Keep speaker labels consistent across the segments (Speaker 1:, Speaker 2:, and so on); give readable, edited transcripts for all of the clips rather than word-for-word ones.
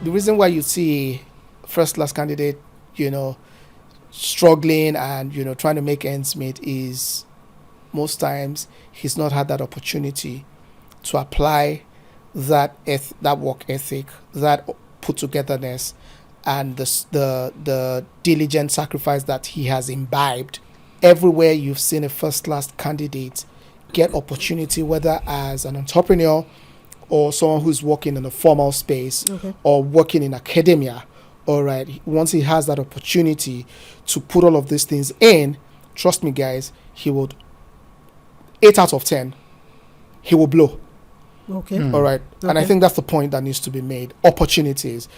Speaker 1: the reason why you see first class candidate, struggling and trying to make ends meet is most times he's not had that opportunity to apply that work ethic, that put togetherness, and the diligent sacrifice that he has imbibed. Everywhere you've seen a first class candidate get opportunity, whether as an entrepreneur or someone who's working in a formal space, or working in academia, all right, once he has that opportunity to put all of these things in, trust me guys, he would 8 out of 10 he will blow. All right. And I think that's the point that needs to be made. Opportunities.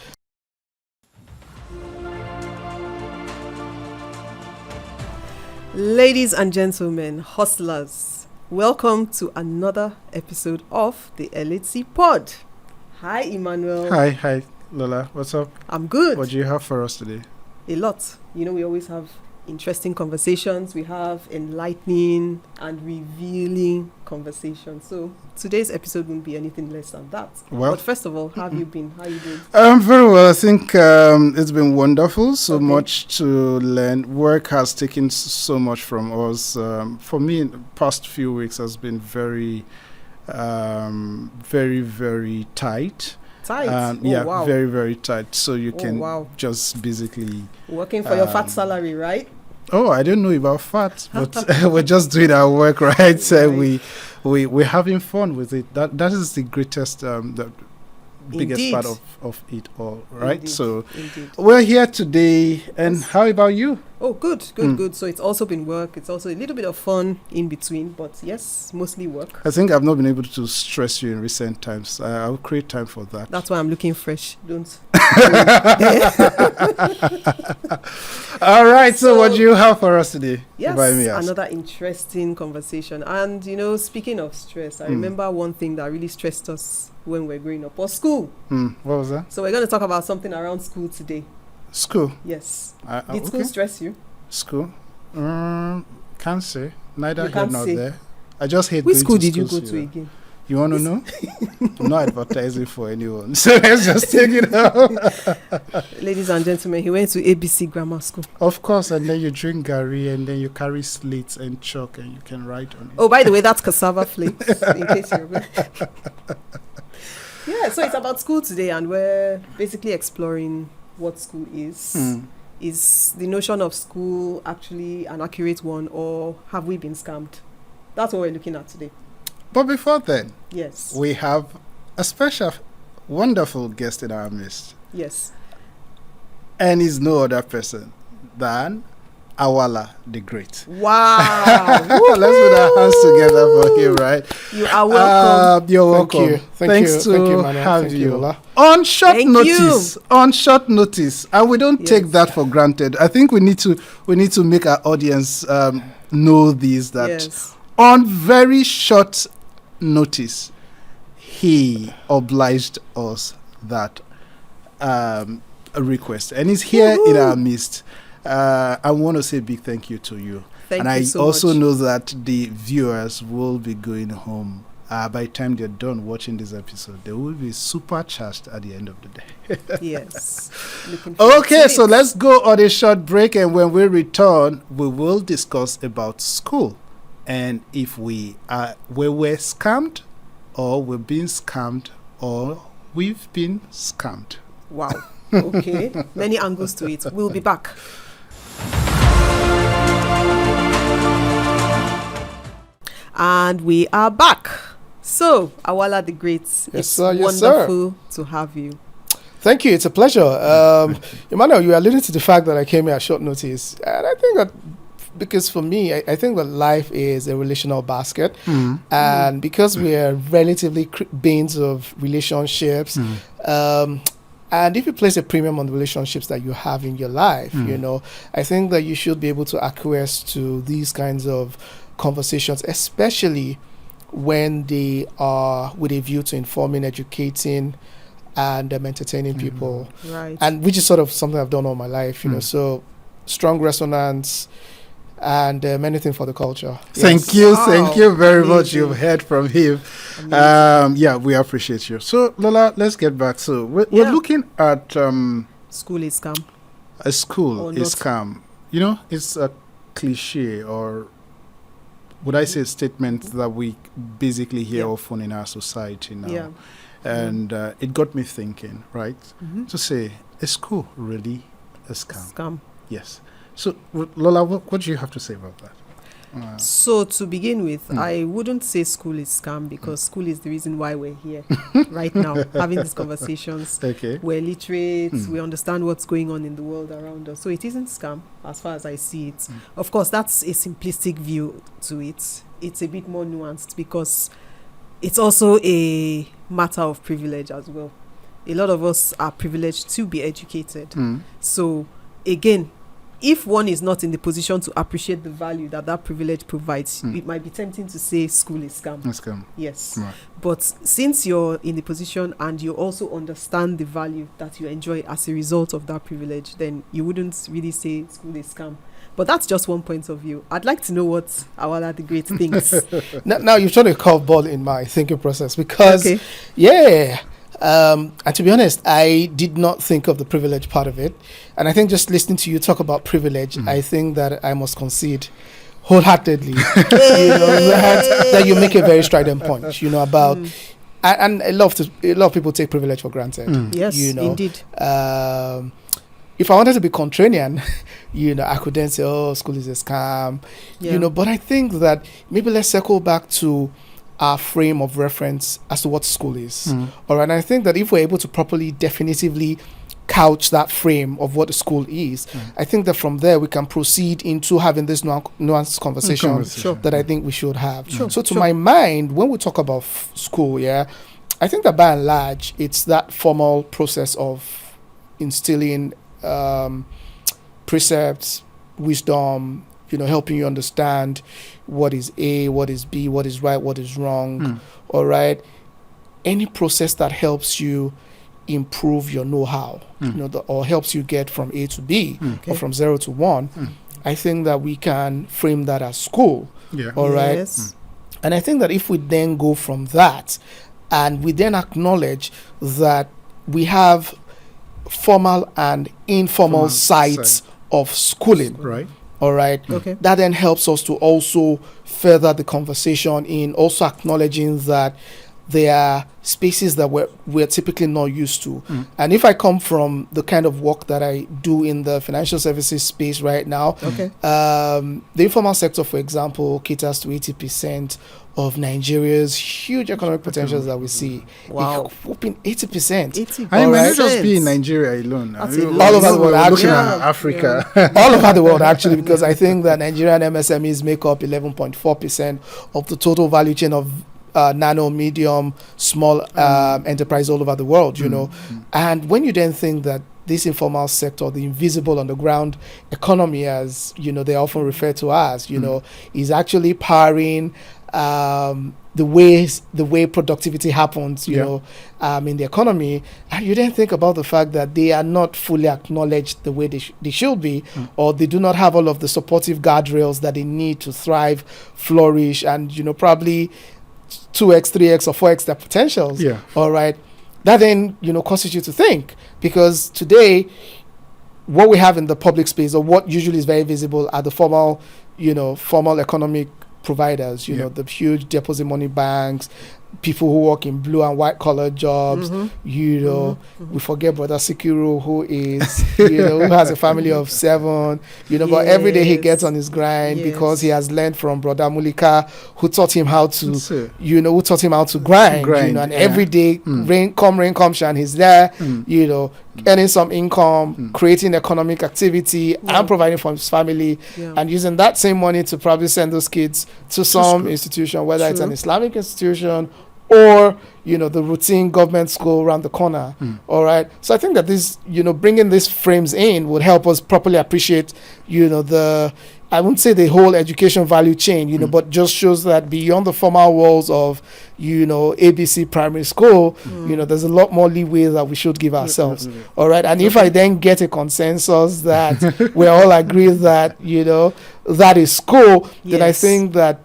Speaker 2: Ladies and gentlemen, hustlers, welcome to another episode of the LHC Pod. Hi, Emmanuel.
Speaker 3: Hi, Lola. What's up?
Speaker 2: I'm good.
Speaker 3: What do you have for us today?
Speaker 2: A lot. We always have interesting conversations. We have enlightening and revealing conversations. So today's episode won't be anything less than that. But first of all, how have you been? How are you doing?
Speaker 3: Very well. I think it's been wonderful. So much to learn. Work has taken so much from us. For me, the past few weeks has been very, very tight.
Speaker 2: Wow.
Speaker 3: Very, very tight. So you can just basically
Speaker 2: working for your fat salary, right?
Speaker 3: Oh, I don't know about fat, but we're just doing our work, right? So we're having fun with it. That is the greatest, the biggest part of it all, right?
Speaker 2: Indeed.
Speaker 3: We're here today, and how about you?
Speaker 2: Oh, good. So it's also been work. It's also a little bit of fun in between, but yes, mostly work.
Speaker 3: I think I've not been able to stress you in recent times. I'll create time for that.
Speaker 2: That's why I'm looking fresh. Don't.
Speaker 3: All right. So what do you have for us today?
Speaker 2: Yes, another interesting conversation. And speaking of stress, I remember one thing that really stressed us when we were growing up, was school.
Speaker 3: What was that?
Speaker 2: So we're going to talk about something around school today.
Speaker 3: School?
Speaker 2: Yes. Did school stress you?
Speaker 3: School? Can't say. Neither here nor there. I just hate
Speaker 2: Which
Speaker 3: going
Speaker 2: school
Speaker 3: to
Speaker 2: did you go to again?
Speaker 3: You want to know? I'm not advertising for anyone. So let's just take it out.
Speaker 2: Ladies and gentlemen, he went to ABC Grammar School.
Speaker 3: Of course, and then you drink Gary, and then you carry slates and chalk, and you can write on it.
Speaker 2: Oh, by the way, that's cassava flakes, in case you're Yeah, so it's about school today, and we're basically exploring what school is. Is the notion of school actually an accurate one, or have we been scammed? That's what we're looking at today.
Speaker 3: But before then,
Speaker 2: yes,
Speaker 3: we have a special, wonderful guest in our midst.
Speaker 2: Yes.
Speaker 3: And he's no other person than Awala The Great.
Speaker 2: Wow.
Speaker 3: Let's put our hands together for him, right?
Speaker 2: You are welcome.
Speaker 3: You're welcome.
Speaker 1: Thanks to
Speaker 3: have you. On short notice, and we don't take that for granted. I think we need to make our audience know this, that on very short notice, he obliged us that a request, and he's here in our midst. I want to say a big thank you to you.
Speaker 2: Thank
Speaker 3: you
Speaker 2: so much.
Speaker 3: I also know that the viewers will be going home. By the time they're done watching this episode, they will be supercharged at the end of the day.
Speaker 2: Yes.
Speaker 3: Okay, so let's go on a short break, and when we return, we will discuss about school and if we were scammed, or we're being scammed, or we've been scammed.
Speaker 2: Wow. Okay. Many angles to it. We'll be back. And we are back. So, Awala the Great, it's wonderful to have you.
Speaker 1: Thank you. It's a pleasure. Emmanuel, you alluded to the fact that I came here at short notice. And I think that because for me, I think that life is a relational basket. And because we are relatively beings of relationships, and if you place a premium on the relationships that you have in your life, I think that you should be able to acquiesce to these kinds of conversations, especially when they are with a view to informing, educating, and entertaining people.
Speaker 2: Right.
Speaker 1: And which is sort of something I've done all my life, So strong resonance, and many things for the culture.
Speaker 3: Thank you very much. You've heard from him. We appreciate you. So Lola, let's get back. So we're looking at
Speaker 2: school is scam.
Speaker 3: A school is scam. You know, it's a cliche, or would I say a statement that we basically hear often in our society now.
Speaker 2: Yeah.
Speaker 3: And it got me thinking, right? To say, is school really a scam?
Speaker 2: Scam.
Speaker 3: Yes. So, Lola, what do you have to say about that?
Speaker 2: So, to begin with, I wouldn't say school is scam, because school is the reason why we're here right now, having these conversations.
Speaker 3: Okay.
Speaker 2: We're literate, we understand what's going on in the world around us. So, it isn't scam, as far as I see it. Of course, that's a simplistic view to it. It's a bit more nuanced, because it's also a matter of privilege as well. A lot of us are privileged to be educated. So, again, if one is not in the position to appreciate the value that privilege provides, it might be tempting to say school is scam.
Speaker 3: Scam.
Speaker 2: Yes.
Speaker 3: Right.
Speaker 2: But since you're in the position and you also understand the value that you enjoy as a result of that privilege, then you wouldn't really say school is scam. But that's just one point of view. I'd like to know what Awala The Great thinks.
Speaker 1: Now you've thrown a curveball in my thinking process, because, and to be honest, I did not think of the privilege part of it. And I think just listening to you talk about privilege, I think that I must concede wholeheartedly, that you make a very strident point, about, and I love a lot of people take privilege for granted.
Speaker 2: Yes, indeed.
Speaker 1: If I wanted to be contrarian, I could then say, oh, school is a scam, but I think that maybe let's circle back to our frame of reference as to what school is. All right. And I think that if we're able to properly, definitively couch that frame of what a school is, I think that from there we can proceed into having this nuanced conversation that I think we should have. So to my mind, when we talk about school, I think that by and large, it's that formal process of instilling precepts, wisdom, helping you understand what is A, what is B, what is right, what is wrong. All right. Any process that helps you improve your know-how, or helps you get from A to B or from 0 to 1, I think that we can frame that as school. All right.
Speaker 2: Yes.
Speaker 1: And I think that if we then go from that and we then acknowledge that we have formal and informal sites of schooling.
Speaker 3: Right.
Speaker 1: All right.
Speaker 2: Okay.
Speaker 1: That then helps us to also further the conversation in also acknowledging that there are spaces that we're typically not used to. And if I come from the kind of work that I do in the financial services space right now, the informal sector, for example, caters to 80% of Nigeria's huge economic potentials that we see.
Speaker 2: Wow.
Speaker 1: Whooping 80%.
Speaker 3: I mean, might just be in Nigeria alone.
Speaker 1: All over the world,
Speaker 3: looking at Africa.
Speaker 1: All over the world, actually, because I think that Nigerian MSMEs make up 11.4% of the total value chain of nano, medium, small enterprise all over the world, And when you then think that this informal sector, the invisible underground economy, as they often refer to as, is actually powering the way productivity happens, in the economy, and you then think about the fact that they are not fully acknowledged the way they should be, or they do not have all of the supportive guardrails that they need to thrive, flourish, and probably 2x, 3x, or 4x their potentials. All right. That then, causes you to think, because today, what we have in the public space, or what usually is very visible, are the formal economic providers, the huge deposit money banks, people who work in blue and white collar jobs, we forget Brother Sikiru, who is, who has a family of 7, but every day he gets on his grind because he has learned from Brother Mulika, who taught him how to, grind, and every day, rain come shine, he's there, earning some income, creating economic activity, and providing for his family, and using that same money to probably send those kids to some institution, whether it's an Islamic institution or the routine government school around the corner. All right. So I think that this, bringing these frames in would help us properly appreciate, the I wouldn't say the whole education value chain, but just shows that beyond the formal walls of, ABC primary school, there's a lot more leeway that we should give ourselves. All right. And if I then get a consensus that we all agree that, that is school, then I think that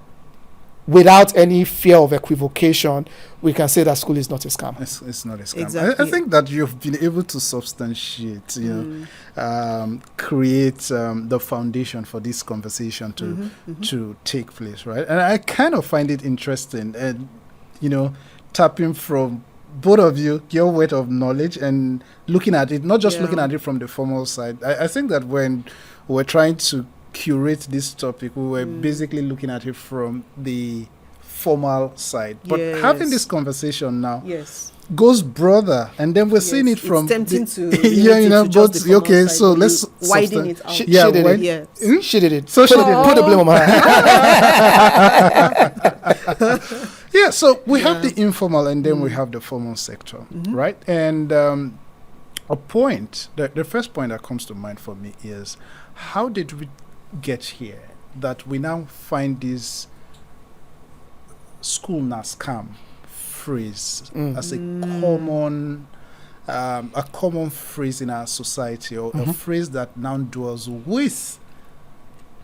Speaker 1: without any fear of equivocation, we can say that school is not a scam.
Speaker 3: It's not a scam.
Speaker 2: Exactly.
Speaker 3: I think that you've been able to substantiate, create the foundation for this conversation to take place, right? And I kind of find it interesting, and tapping from both of you, your weight of knowledge, and looking at it, not just looking at it from the formal side. I think that when we're trying to curate this topic, we were basically looking at it from the formal side, but having this conversation now goes broader, and then we're seeing it from
Speaker 2: tempting to
Speaker 3: but okay, so let's
Speaker 2: widen it out.
Speaker 1: She did it. She did it.
Speaker 3: So she did
Speaker 1: Put the blame on her.
Speaker 3: Yeah, so we have the informal, and then we have the formal sector, right? And the first point that comes to mind for me is, how did we get here that we now find this school na scam phrase as a common phrase in our society, or a phrase that now dwells with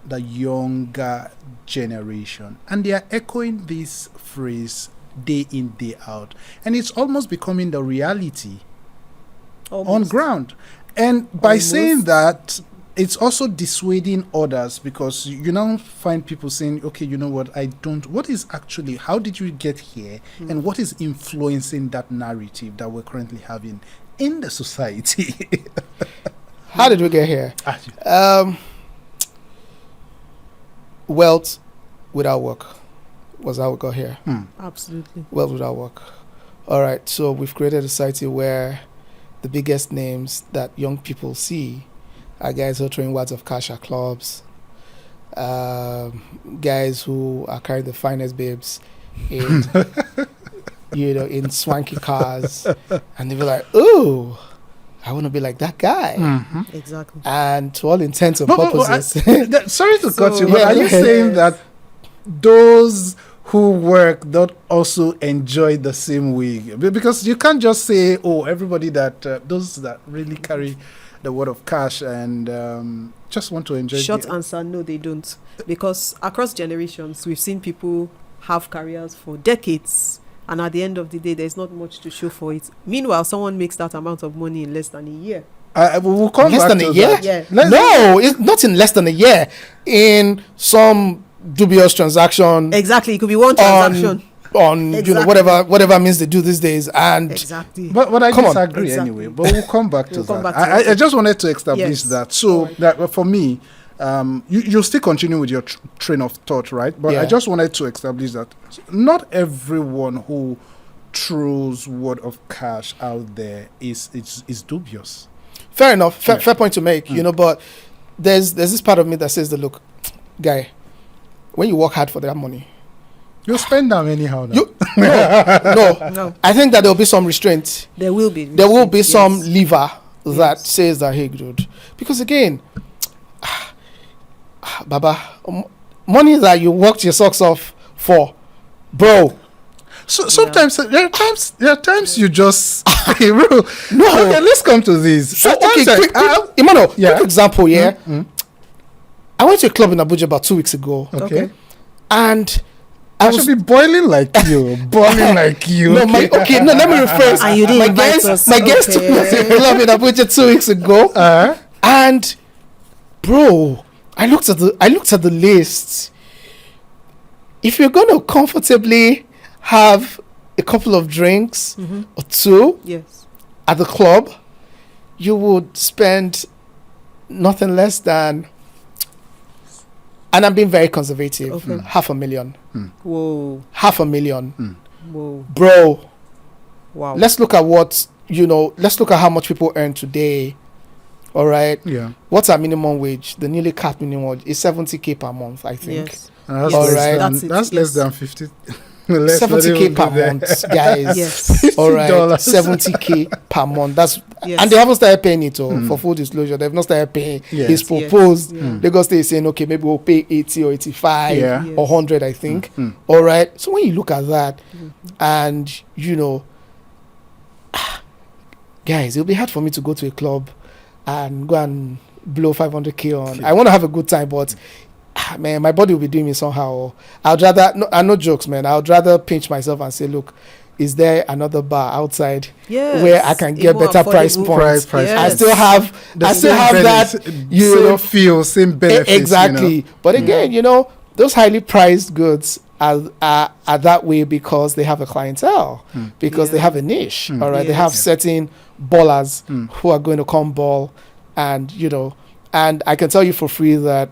Speaker 3: the younger generation, and they are echoing this phrase day in, day out, and it's almost becoming the reality on ground. And by saying that, it's also dissuading others, because you now find people saying, okay, you know what, how did you get here, and what is influencing that narrative that we're currently having in the society?
Speaker 1: How did we get here? Wealth without work was how we got here.
Speaker 2: Absolutely.
Speaker 1: Wealth without work. All right, so we've created a society where the biggest names that young people see are guys who are throwing wads of cash at clubs, guys who are carrying the finest babes in, in swanky cars, and they be like, "Ooh, I want to be like that guy."
Speaker 2: Exactly.
Speaker 1: And to all intents and purposes,
Speaker 3: sorry to cut you, but are you saying that those who work don't also enjoy the same way? Because you can't just say, "Oh, everybody that those that really carry the word of cash and just want to enjoy."
Speaker 2: Short answer, no, they don't. Because across generations, we've seen people have careers for decades, and at the end of the day, there's not much to show for it. Meanwhile, someone makes that amount of money in less than a year.
Speaker 3: We'll come
Speaker 1: less
Speaker 3: back
Speaker 1: than
Speaker 3: to
Speaker 1: a year?
Speaker 3: that.
Speaker 2: Yeah.
Speaker 1: No, it's not in less than a year. In some dubious transaction.
Speaker 2: Exactly, it could be one transaction.
Speaker 1: On
Speaker 2: Exactly.
Speaker 1: whatever means they do these days, and
Speaker 2: Exactly.
Speaker 3: But I
Speaker 1: Come on.
Speaker 3: disagree anyway. But we'll come back to that. I just wanted to establish that. So that for me, you'll still continue with your train of thought, right? But I just wanted to establish that not everyone who throws word of cash out there is dubious.
Speaker 1: Fair enough. Fair point to make. But there's this part of me that says that, look, guy, when you work hard for that money,
Speaker 3: you spend them anyhow.
Speaker 1: No. I think that there will be some restraint.
Speaker 2: There will be.
Speaker 1: There will be some lever that says that, hey, dude. Because again, Baba, money that you worked your socks off for, bro.
Speaker 3: So sometimes there are times you just hey, bro. No, okay, let's come to this.
Speaker 1: So quick, Emmanuel, quick example. I went to a club in Abuja about 2 weeks ago.
Speaker 3: Okay.
Speaker 1: And
Speaker 3: I should be boiling like you. Let me rephrase.
Speaker 2: And you didn't invite us.
Speaker 1: My guest took me to a club in Abuja 2 weeks ago. And bro, I looked at the list. If you're gonna comfortably have a couple of drinks or two at the club, you would spend nothing less than, and I'm being very conservative, $500,000.
Speaker 2: Whoa.
Speaker 1: $500,000.
Speaker 2: Whoa.
Speaker 1: Bro.
Speaker 2: Wow.
Speaker 1: Let's look at let's look at how much people earn today. All right.
Speaker 3: Yeah.
Speaker 1: What's our minimum wage? The newly capped minimum wage is 70K per month, I think.
Speaker 2: Yes.
Speaker 3: That's
Speaker 1: all right.
Speaker 3: That's less than 50.
Speaker 1: 70K per month, guys.
Speaker 2: Yes.
Speaker 1: all right, $70K per month. That's and they haven't started paying it for full disclosure. They've not started paying. He's proposed. Lagos State is saying, okay, maybe we'll pay 80 or 85 or 100, I think. All right. So when you look at that, and guys, it'll be hard for me to go to a club and go and blow 500K on. I want to have a good time, but man, my body will be doing me somehow. I'd rather, no jokes, man. I'd rather pinch myself and say, look, is there another bar outside where I can get better price points? I still have that,
Speaker 3: same feel, same benefits.
Speaker 1: Exactly. But again, those highly priced goods are that way because they have a clientele, because they have a niche. All right, they have certain ballers who are going to come ball, and and I can tell you for free that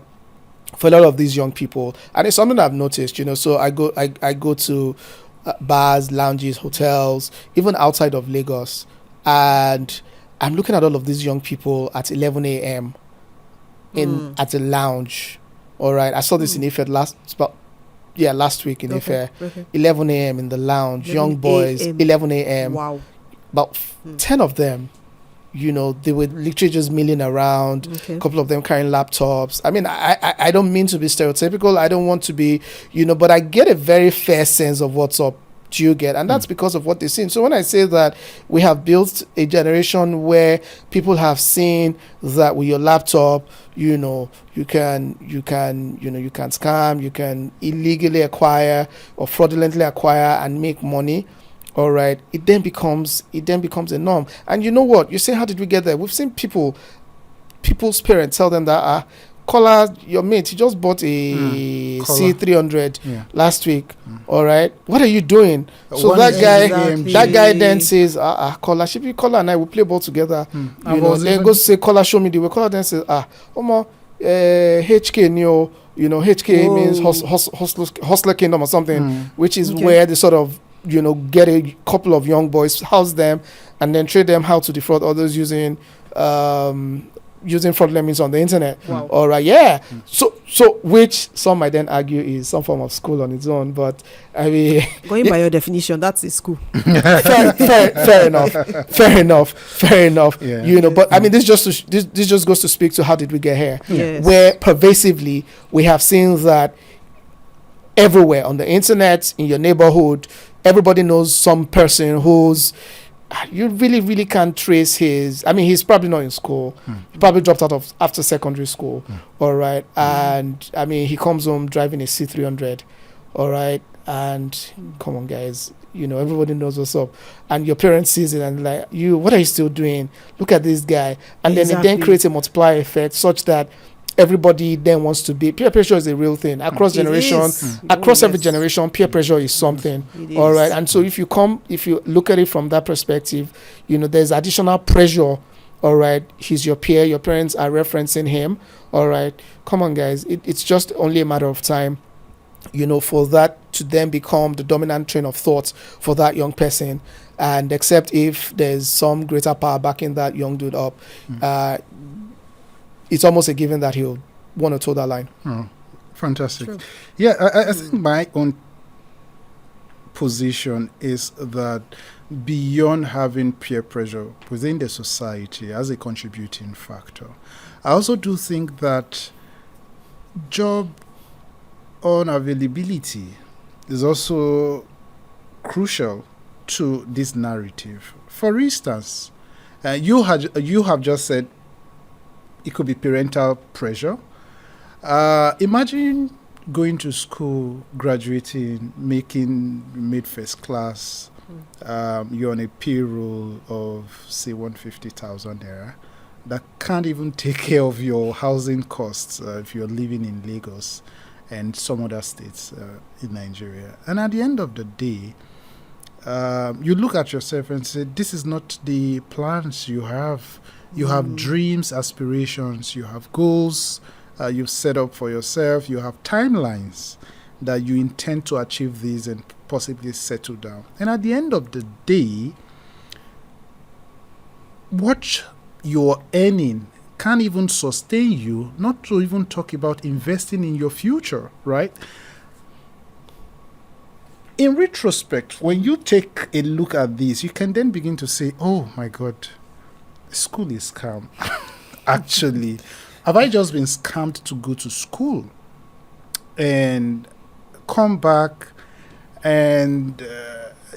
Speaker 1: for a lot of these young people, and it's something I've noticed, so I go to bars, lounges, hotels, even outside of Lagos, and I'm looking at all of these young people at 11 a.m. at a lounge. All right, I saw this in Ife last week in Ife. Okay. 11 a.m. in the lounge, young boys, 11 a.m.
Speaker 2: Wow.
Speaker 1: About 10 of them, they were literally just milling around. A couple of them carrying laptops. I mean, I don't mean to be stereotypical. I don't want to be, but I get a very fair sense of what's up. Do you get? And that's because of what they've seen. So when I say that we have built a generation where people have seen that with your laptop, you can scam, you can illegally acquire or fraudulently acquire and make money. All right, it then becomes a norm. And you know what? You say, how did we get there? We've seen people's parents tell them that Kola, your mate, he just bought a C300 last week. All right, what are you doing? So that guy then says, Kola, should be Kola and I will play ball together. Then goes say, Kola, show me the way. Kola then says, HK HK means Hustler Kingdom or something, which is where they sort of get a couple of young boys, house them, and then trade them how to defraud others using fraudulent means on the internet.
Speaker 2: Wow.
Speaker 1: All right, So which some might then argue is some form of school on its own, but I mean,
Speaker 2: going by your definition, that's a school.
Speaker 1: fair enough. But I mean, this just goes to speak to how did we get here?
Speaker 2: Yes.
Speaker 1: Where pervasively we have seen that everywhere on the internet, in your neighborhood, everybody knows some person who's you really, really can't trace his. I mean, he's probably not in school. He probably dropped out of after secondary school. All right. And I mean, he comes home driving a C300. All right. And come on, guys, everybody knows what's up. And your parents sees it and like, what are you still doing? Look at this guy. And then it then creates a multiplier effect such that everybody then wants to be. Peer pressure is a real thing across generations, across every generation. Peer pressure is something. All right. And so if you look at it from that perspective, there's additional pressure. All right, he's your peer, your parents are referencing him. All right, come on, guys, it's just only a matter of time, for that to then become the dominant train of thought for that young person. And except if there's some greater power backing that young dude up, it's almost a given that he'll want to toe that line.
Speaker 3: Oh, fantastic. True. Yeah, I think my own position is that beyond having peer pressure within the society as a contributing factor, I also do think that job unavailability is also crucial to this narrative. For instance, you have just said it could be parental pressure. Imagine going to school, graduating, made first class. You're on a payroll of, say, 150,000 naira. That can't even take care of your housing costs if you're living in Lagos and some other states in Nigeria. And at the end of the day, you look at yourself and say, this is not the plans you have. You have dreams, aspirations, you have goals you've set up for yourself, you have timelines that you intend to achieve these and possibly settle down. And at the end of the day, what you're earning can't even sustain you, not to even talk about investing in your future, right? in retrospect, when you take a look at this, you can then begin to say, oh my God, school is scam. Actually, have I just been scammed to go to school and come back? And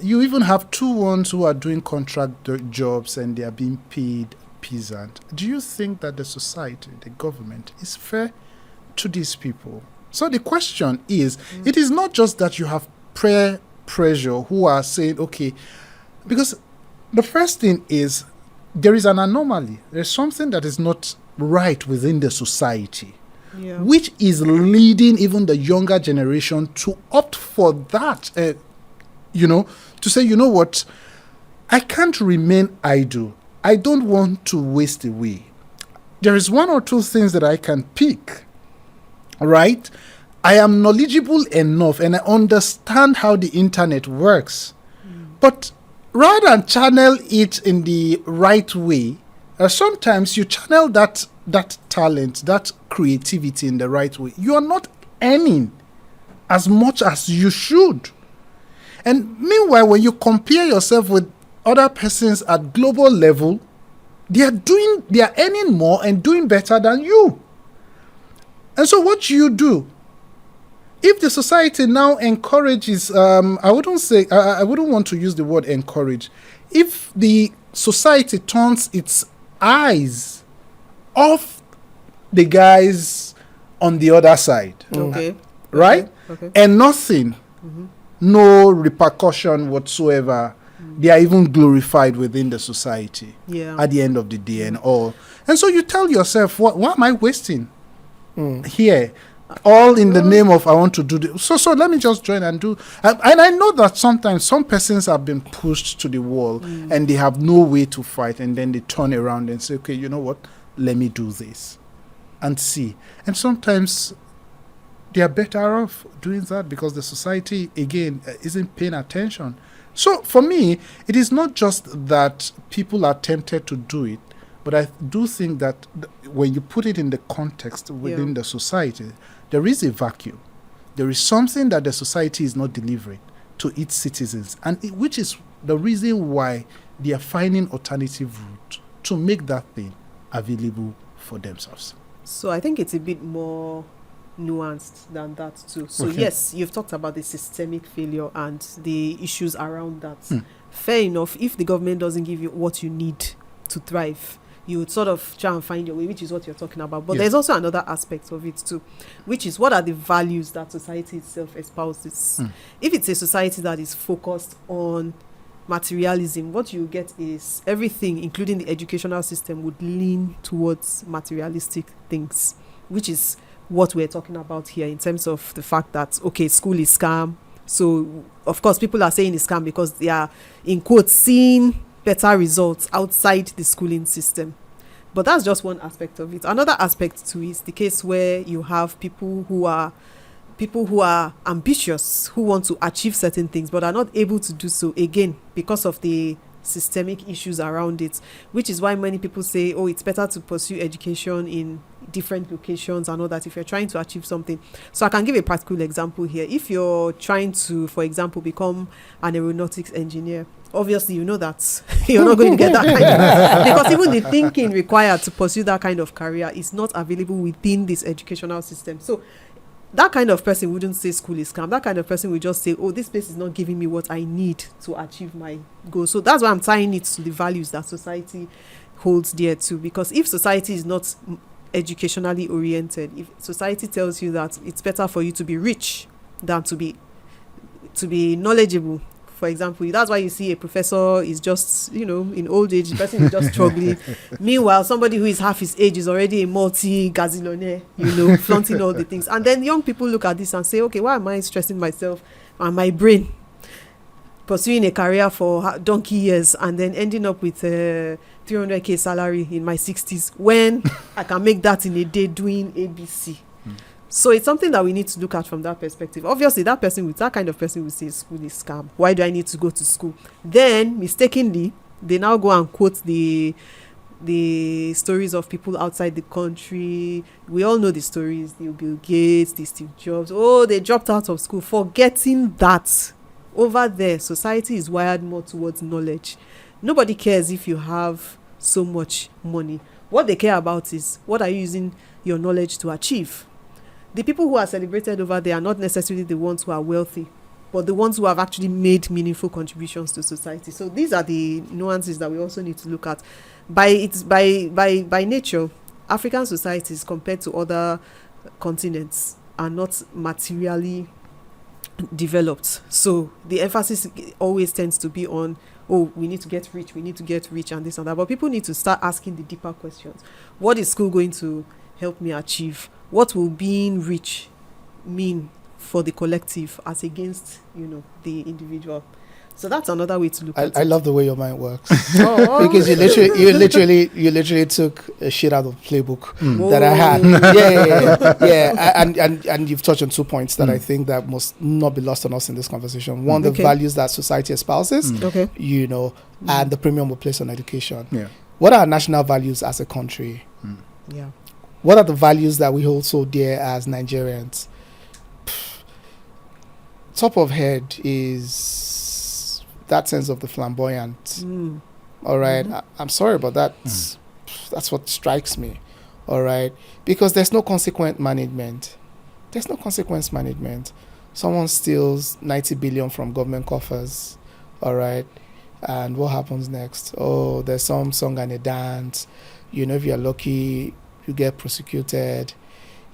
Speaker 3: you even have two ones who are doing contract jobs and they are being paid peasant. Do you think that the society, the government, is fair to these people? So the question is, it is not just that you have pressure who are saying, okay, because the first thing is there is an anomaly. There's something that is not right within the society, which is leading even the younger generation to opt for that, to say, you know what, I can't remain idle. I don't want to waste away. There is one or two things that I can pick, right? I am knowledgeable enough and I understand how the internet works. But rather than channel it in the right way, sometimes you channel that talent, that creativity in the right way. You are not earning as much as you should. And meanwhile, when you compare yourself with other persons at global level, they are earning more and doing better than you. And so what you do, if the society now encourages, I wouldn't want to use the word encourage. If the society turns its eyes off the guys on the other side, right? Okay. And nothing, no repercussion whatsoever. They are even glorified within the society at the end of the day and all. And so you tell yourself, what am I wasting here? All in the name of I want to do this. So let me just join and do. And I know that sometimes some persons have been pushed to the wall and they have no way to fight, and then they turn around and say, okay, you know what? Let me do this and see. And sometimes they are better off doing that because the society, again, isn't paying attention. So for me, it is not just that people are tempted to do it, but I do think that when you put it in the context within the society, there is a vacuum. There is something that the society is not delivering to its citizens, and which is the reason why they are finding alternative route to make that thing available for themselves.
Speaker 2: So I think it's a bit more nuanced than that too. So yes, you've talked about the systemic failure and the issues around that. Fair enough, if the government doesn't give you what you need to thrive, you would sort of try and find your way, which is what you're talking about. But there's also another aspect of it too, which is what are the values that society itself espouses. If it's a society that is focused on materialism, what you get is everything, including the educational system, would lean towards materialistic things, which is what we're talking about here in terms of the fact that, okay, school is scam. So, of course, people are saying it's scam because they are, in quotes, seeing better results outside the schooling system. But that's just one aspect of it. Another aspect too is the case where you have people who are ambitious, who want to achieve certain things but are not able to do so, again, because of the systemic issues around it, which is why many people say, oh, it's better to pursue education in different locations and all that if you're trying to achieve something. So I can give a practical example here. If you're trying to, for example, become an aeronautics engineer, obviously you know that you're not going to get that kind of, because even the thinking required to pursue that kind of career is not available within this educational system. So that kind of person wouldn't say school is scam. That kind of person would just say, oh, this place is not giving me what I need to achieve my goal. So that's why I'm tying it to the values that society holds dear to. Because if society is not educationally oriented, if society tells you that it's better for you to be rich than to be knowledgeable, for example, that's why you see a professor is just, in old age, the person is just struggling. Meanwhile, somebody who is half his age is already a multi-gazillionaire, flaunting all the things. And then young people look at this and say, okay, why am I stressing myself and my brain pursuing a career for donkey years and then ending up with a 300k salary in my 60s when I can make that in a day doing ABC? So it's something that we need to look at from that perspective. Obviously, that kind of person will say school is scam. Why do I need to go to school? Then, mistakenly, they now go and quote the stories of people outside the country. We all know the stories, the Bill Gates, the Steve Jobs. Oh, they dropped out of school, forgetting that over there, society is wired more towards knowledge. Nobody cares if you have so much money. What they care about is, what are you using your knowledge to achieve? The people who are celebrated over there are not necessarily the ones who are wealthy, but the ones who have actually made meaningful contributions to society. So these are the nuances that we also need to look at. By nature, African societies compared to other continents are not materially developed. So the emphasis always tends to be on, oh, we need to get rich, and this and that. But people need to start asking the deeper questions. What is school going to help me achieve? What will being rich mean for the collective as against, the individual? So that's another way to look at it.
Speaker 1: I love the way your mind works. Because you literally took a shit out of the playbook that I had. Yeah. And you've touched on 2 points that I think that must not be lost on us in this conversation. One, the values that society espouses, and the premium we place on education. Yeah. What are our national values as a country?
Speaker 2: Yeah.
Speaker 1: What are the values that we hold so dear as Nigerians? Top of head is that sense of the flamboyant. All right. I'm sorry, but that's what strikes me. All right. Because there's no consequent management. Someone steals 90 billion from government coffers. All right. And what happens next? Oh, there's some song and a dance. If you're lucky, you get prosecuted.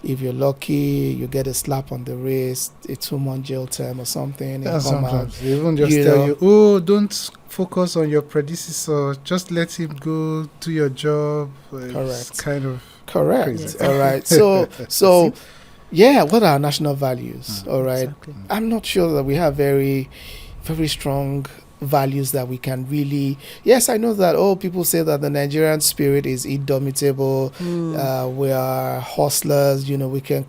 Speaker 1: If you're lucky, you get a slap on the wrist, a 2-month jail term or something.
Speaker 3: Yeah, sometimes they even just tell you, oh, don't focus on your predecessor. Just let him go do your job.
Speaker 1: Correct.
Speaker 3: It's kind of
Speaker 1: correct.
Speaker 3: Crazy.
Speaker 1: All right. So yeah, what are our national values? All right. Exactly. I'm not sure that we have very, very strong values that we can really. Yes, I know that people say that the Nigerian spirit is indomitable. We are hustlers. We can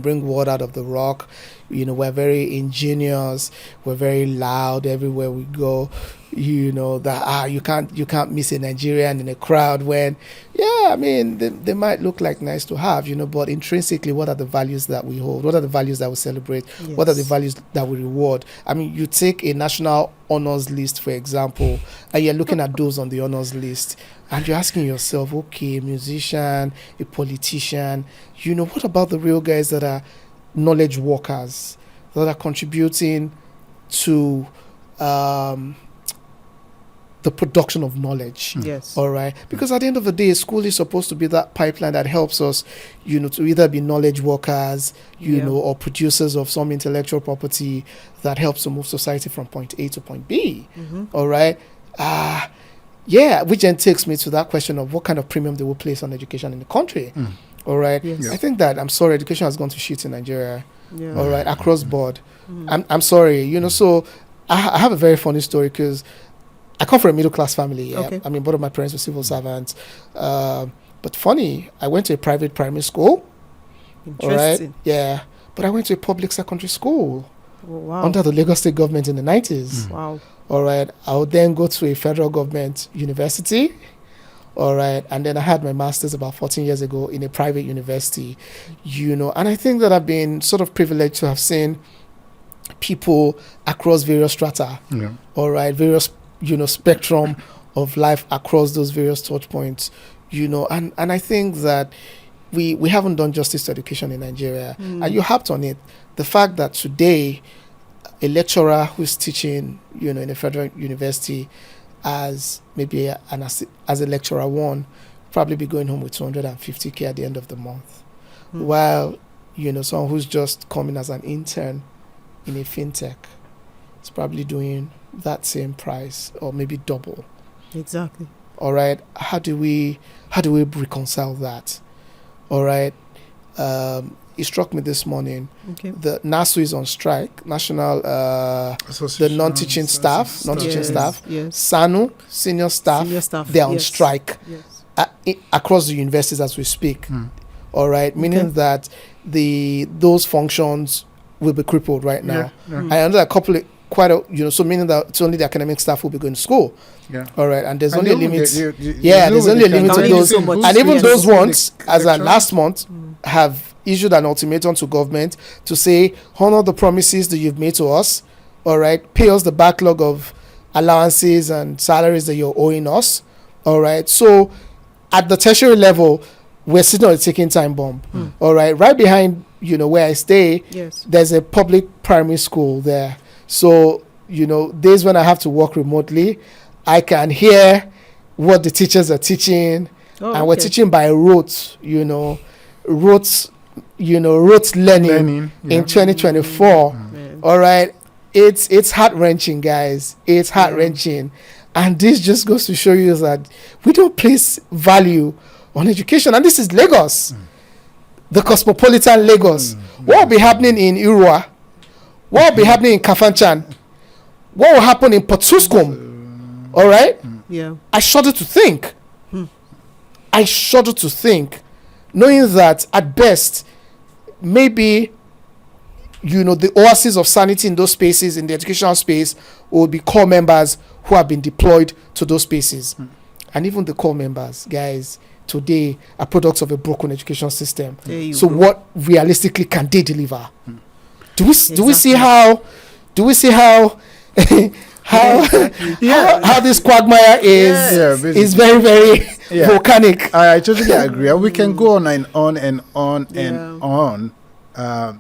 Speaker 1: bring wood out of the rock. We're very ingenious, we're very loud everywhere we go. That you can't miss a Nigerian in a crowd when they might look like nice to have, but intrinsically, what are the values that we hold? What are the values that we celebrate? Yes. What are the values that we reward? You take a national honors list, for example, and you're looking at those on the honors list, and you're asking yourself, okay, a musician, a politician, what about the real guys that are knowledge workers, that are contributing to the production of knowledge?
Speaker 2: Yes.
Speaker 1: All right. Because at the end of the day, school is supposed to be that pipeline that helps us, to either be knowledge workers, or producers of some intellectual property that helps to move society from point A to point B. All right. Which then takes me to that question of what kind of premium they will place on education in the country. All right.
Speaker 2: Yes.
Speaker 1: I think that, I'm sorry, education has gone to shit in Nigeria. Yeah. All right. Across board. I'm sorry. So I have a very funny story because I come from a middle class family. Yeah?
Speaker 2: Okay.
Speaker 1: Both of my parents were civil servants. But funny, I went to a private primary school.
Speaker 2: Interesting.
Speaker 1: All right? Yeah. But I went to a public secondary school.
Speaker 2: Oh, wow.
Speaker 1: Under the Lagos State government in the 90s.
Speaker 2: Wow.
Speaker 1: All right. I would then go to a federal government university. All right. And then I had my master's about 14 years ago in a private university, and I think that I've been sort of privileged to have seen people across various strata. Yeah. All right. Various, spectrum of life across those various touch points, and I think that we haven't done justice to education in Nigeria. And you harped on it. The fact that today a lecturer who's teaching, in a federal university as maybe as a lecturer one, probably be going home with 250K at the end of the month. While, someone who's just coming as an intern in a fintech is probably doing that same price or maybe double.
Speaker 2: Exactly.
Speaker 1: All right. How do we reconcile that? All right. It struck me this morning. Okay. The NASU is on strike. National the non-teaching staff. Yes. SANU, senior staff. They're on strike. Yes. Across the universities as we speak. All right. Meaning that those functions will be crippled right now. Yeah. I under a couple of so meaning that it's only the academic staff will be going to school. Yeah. All right. And there's only a limit. There's only a limit to those. And even those ones, as at last month, have issued an ultimatum to government to say, honor the promises that you've made to us, all right, pay us the backlog of allowances and salaries that you're owing us, all right. So at the tertiary level, we're sitting on a ticking time bomb, all right. Right behind, where I stay, there's a public primary school there. So, days when I have to work remotely, I can hear what the teachers are teaching, and we're teaching by rote, rote learning in 2024. All right, it's heart-wrenching, guys. It's heart-wrenching, and this just goes to show you that we don't place value on education. And this is Lagos, the cosmopolitan Lagos. What will be happening in Irua? What will be happening in Kafanchan? What will happen in Potsuskum? All right. I shudder to think. I shudder to think, knowing that at best, maybe, the oasis of sanity in those spaces, in the educational space, will be core members who have been deployed to those spaces. And even the core members, guys, today are products of a broken education system. So what realistically can they deliver? Do we see how how this quagmire is very, very volcanic?
Speaker 3: I totally agree. And we can go on and on and on and on,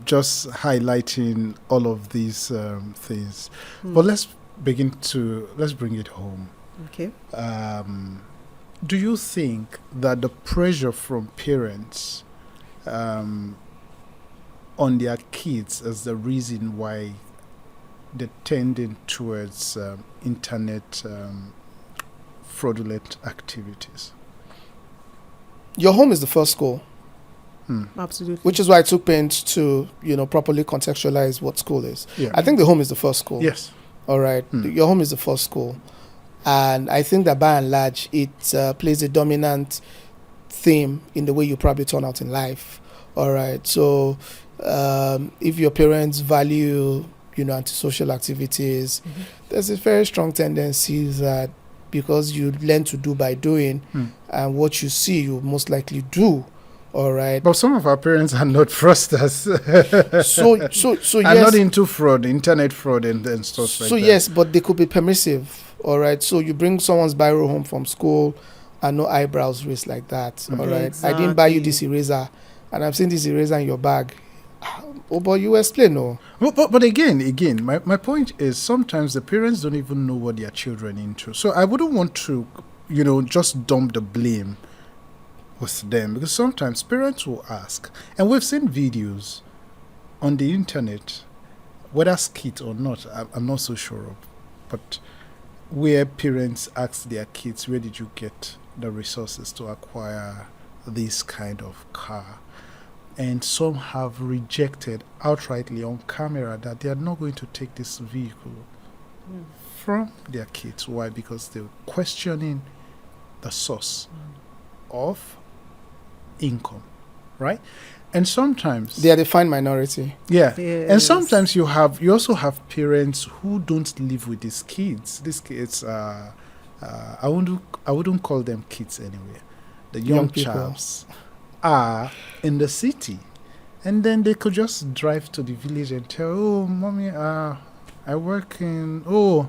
Speaker 3: just highlighting all of these things. But let's bring it home.
Speaker 2: Okay.
Speaker 3: Do you think that the pressure from parents on their kids is the reason why they're tending towards internet fraudulent activities?
Speaker 1: Your home is the first school.
Speaker 2: Absolutely.
Speaker 1: Which is why I took pains to, properly contextualize what school is. I think the home is the first school.
Speaker 3: Yes.
Speaker 1: All right. Your home is the first school. And I think that by and large, it plays a dominant theme in the way you probably turn out in life. All right. So if your parents value, antisocial activities, there's a very strong tendency that because you learn to do by doing, and what you see, you most likely do. All right.
Speaker 3: But some of our parents are not fraudsters.
Speaker 1: So
Speaker 3: yes. Are not into fraud, internet fraud and stuff like that.
Speaker 1: So yes, but they could be permissive. All right. So you bring someone's biro home from school and no eyebrows raised like that. All right. Exactly. I didn't buy you this eraser, and I've seen this eraser in your bag. Oh, but you explain, no.
Speaker 3: But again, my point is sometimes the parents don't even know what their children are into. So I wouldn't want to, just dump the blame with them, because sometimes parents will ask, and we've seen videos on the internet, whether skit or not, I'm not so sure of, but where parents ask their kids, where did you get the resources to acquire this kind of car? And some have rejected outrightly on camera that they are not going to take this vehicle from their kids. Why? Because they're questioning the source of income, right? And sometimes
Speaker 1: they are the fine minority.
Speaker 3: Yeah. Yes. And sometimes you also have parents who don't live with these kids. These kids I wouldn't call them kids anyway. The young chaps are in the city, and then they could just drive to the village and tell, oh, mommy, I work in, I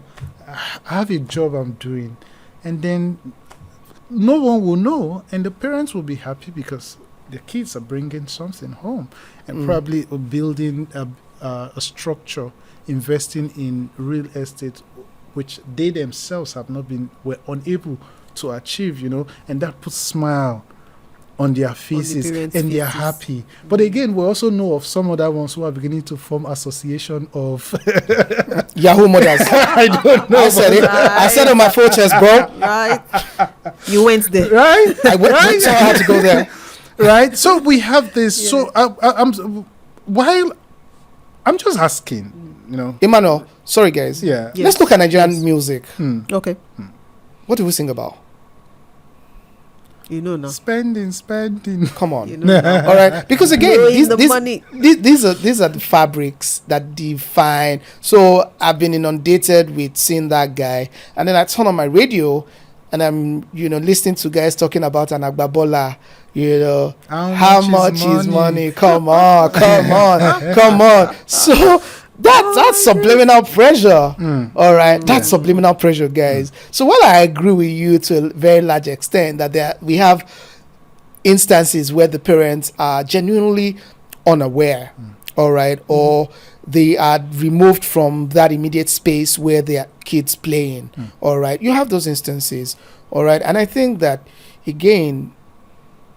Speaker 3: have a job I'm doing, and then no one will know, and the parents will be happy because the kids are bringing something home, and probably building a structure, investing in real estate, which they themselves were unable to achieve, and that puts smile on their faces, and they're happy. But again, we also know of some other ones who are beginning to form association of
Speaker 1: Yahoo mothers.
Speaker 3: I don't know.
Speaker 1: I said it. I said it on my full chest, bro.
Speaker 2: Right. You went there.
Speaker 3: Right.
Speaker 1: I went, so I had to go there.
Speaker 3: Right. So we have this. Yeah. So I'm just asking,
Speaker 1: Emmanuel, sorry guys.
Speaker 3: Yeah.
Speaker 1: Let's look at Nigerian music.
Speaker 2: Okay.
Speaker 1: What do we sing about?
Speaker 2: Now.
Speaker 3: Spending.
Speaker 1: Come on. All right. Because again, these are the fabrics that define. So I've been inundated with seeing that guy, and then I turn on my radio, and I'm listening to guys talking about an Agbabola. How much is money? Come on. So That's subliminal pressure. All right, that's subliminal pressure, guys. So while I agree with you to a very large extent that we have instances where the parents are genuinely unaware, all right, or they are removed from that immediate space where their kids playing, all right. You have those instances, all right, and I think that again,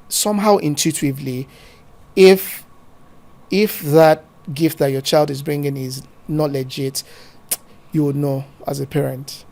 Speaker 1: somehow intuitively, if that gift that your child is bringing is not legit, you will know as a parent.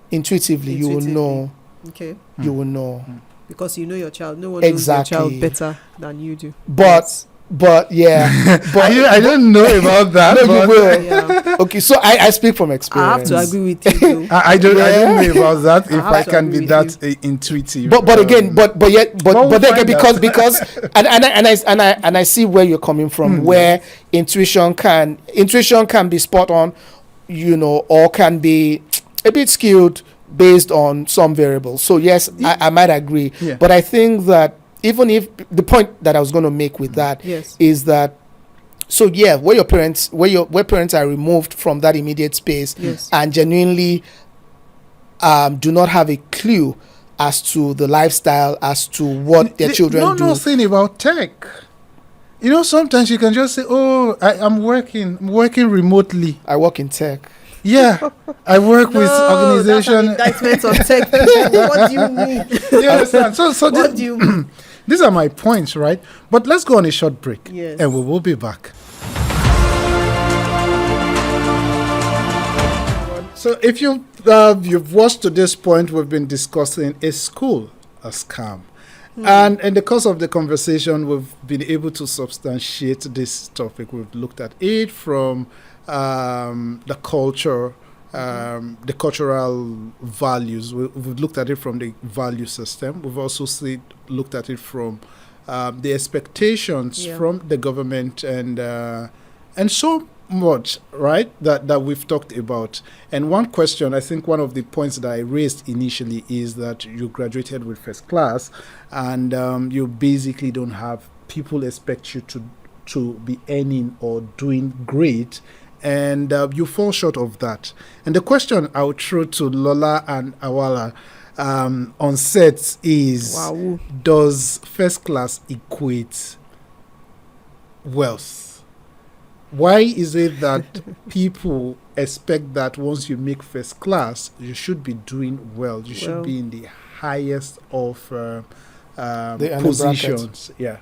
Speaker 1: Intuitively, you will know.
Speaker 2: Okay.
Speaker 1: You will know.
Speaker 2: Because you know your child. No one knows your child better than you do.
Speaker 1: But yeah. But
Speaker 3: I don't know about that.
Speaker 1: No, you will. Yeah. Okay, so I speak from experience.
Speaker 2: I have to agree with you.
Speaker 3: I don't know about that. If I can be that intuitive.
Speaker 1: But again, but then because and I see where you're coming from, where intuition can be spot on, or can be a bit skewed based on some variables. So yes, I might agree. Yeah. But I think that even if the point that I was going to make with that is that, so yeah, where parents are removed from that immediate space and genuinely do not have a clue as to the lifestyle, as to what their children do.
Speaker 3: No thing about tech. Sometimes you can just say, "Oh, I'm working remotely.
Speaker 1: I work in tech."
Speaker 3: Yeah, I work with organization.
Speaker 2: That's an indictment on tech. What do you mean?
Speaker 3: You understand? So
Speaker 2: what do you mean?
Speaker 3: These are my points, right? But let's go on a short break,
Speaker 2: and
Speaker 3: we will be back. So if you've watched to this point, we've been discussing is school a scam? And in the course of the conversation, we've been able to substantiate this topic. We've looked at it from the culture, the cultural values. We've looked at it from the value system. We've also looked at it from the expectations from the government and so much, right, that we've talked about. And one question, I think one of the points that I raised initially is that you graduated with first class and you basically don't have people expect you to be earning or doing great, and you fall short of that. And the question I would throw to Lola and Awala on set is, does first class equate wealth? Why is it that people expect that once you make first class, you should be doing well? You should be in the highest of positions. Yeah.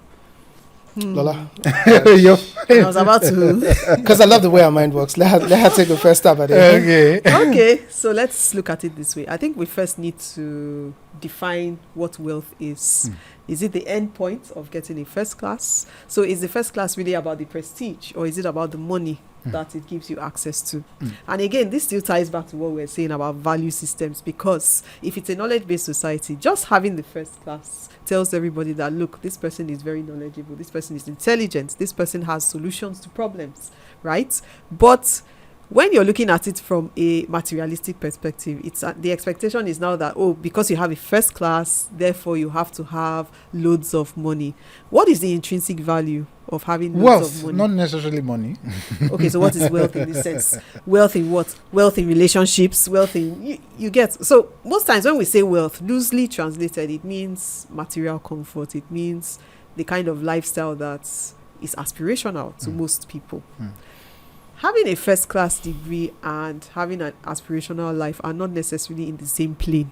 Speaker 1: Lola?
Speaker 2: I was about to.
Speaker 1: Because I love the way our mind works. Let her take the first stab at
Speaker 3: it.
Speaker 2: Okay, so let's look at it this way. I think we first need to define what wealth is. Is it the end point of getting a first class? So is the first class really about the prestige, or is it about the money that it gives you access to? And again, this still ties back to what we're saying about value systems, because if it's a knowledge-based society, just having the first class tells everybody that, look, this person is very knowledgeable, this person is intelligent, this person has solutions to problems, right? But when you're looking at it from a materialistic perspective, it's the expectation is now that, because you have a first class, therefore you have to have loads of money. What is the intrinsic value of having loads of money?
Speaker 3: Not necessarily money.
Speaker 2: Okay, so what is wealth in this sense? Wealth in what? Wealth in relationships, wealth in... You get... So most times when we say wealth, loosely translated, it means material comfort. It means the kind of lifestyle that is aspirational to most people. Having a first class degree and having an aspirational life are not necessarily in the same plane.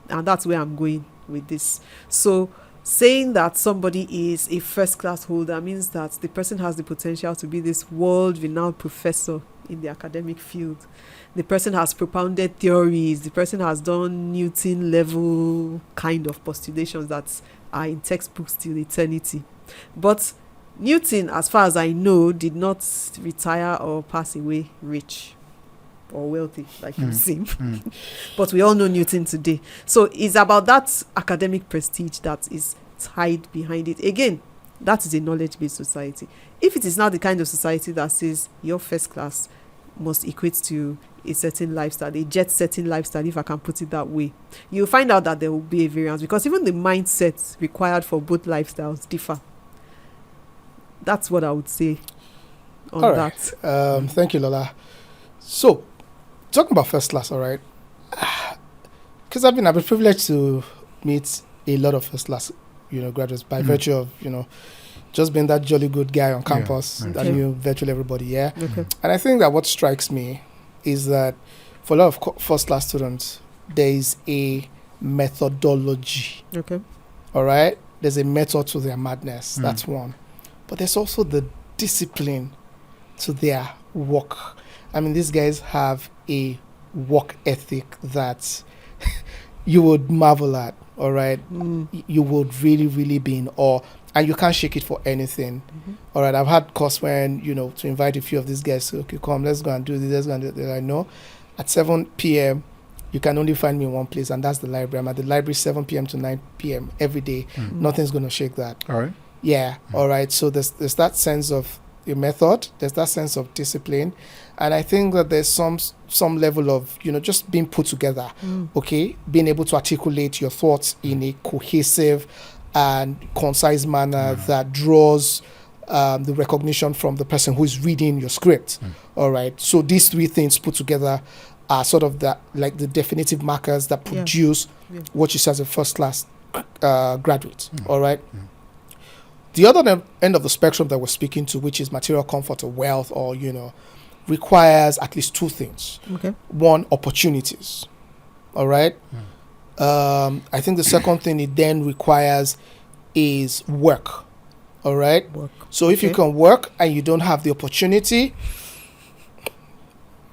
Speaker 2: And that's where I'm going with this. So saying that somebody is a first class holder means that the person has the potential to be this world renowned professor in the academic field. The person has propounded theories. The person has done Newton level kind of postulations that are in textbooks till eternity. But Newton, as far as I know, did not retire or pass away rich or wealthy, like you seem. But we all know Newton today. So it's about that academic prestige that is tied behind it. Again, that is a knowledge-based society. If it is not the kind of society that says your first class must equate to a certain lifestyle, a jet-setting lifestyle, if I can put it that way, you'll find out that there will be a variance, because even the mindsets required for both lifestyles differ. That's what I would say on
Speaker 1: all right.
Speaker 2: that.
Speaker 1: Thank you, Lola. So, talking about first class, all right, because I've been privileged to meet a lot of first class, graduates by virtue of, just being that jolly good guy on campus that knew virtually everybody, yeah.
Speaker 2: Okay.
Speaker 1: And I think that what strikes me is that for a lot of first class students, there is a methodology.
Speaker 2: Okay.
Speaker 1: All right, there's a method to their madness. That's one, but there's also the discipline to their work. I mean, these guys have a work ethic that you would marvel at. All right, you would really, really be in awe, and you can't shake it for anything. All right, I've had course when to invite a few of these guys. So, okay, come, let's go and do this. Let's go and do this. I know at 7 p.m. you can only find me in one place, and that's the library. I'm at the library 7 p.m. to 9 p.m. every day. Nothing's going to shake that.
Speaker 3: All right.
Speaker 1: Yeah. All right. So there's that sense of a method. There's that sense of discipline, and I think that there's some level of just being put together. Okay, being able to articulate your thoughts in a cohesive and concise manner that draws the recognition from the person who is reading your script. All right. So these three things put together are sort of the definitive markers that produce what you say as a first class graduate. All right. The other end of the spectrum that we're speaking to, which is material comfort or wealth, or requires at least two things.
Speaker 2: Okay.
Speaker 1: One, opportunities. All right. I think the second thing it then requires is work. All right.
Speaker 2: Work.
Speaker 1: So if you can work and you don't have the opportunity,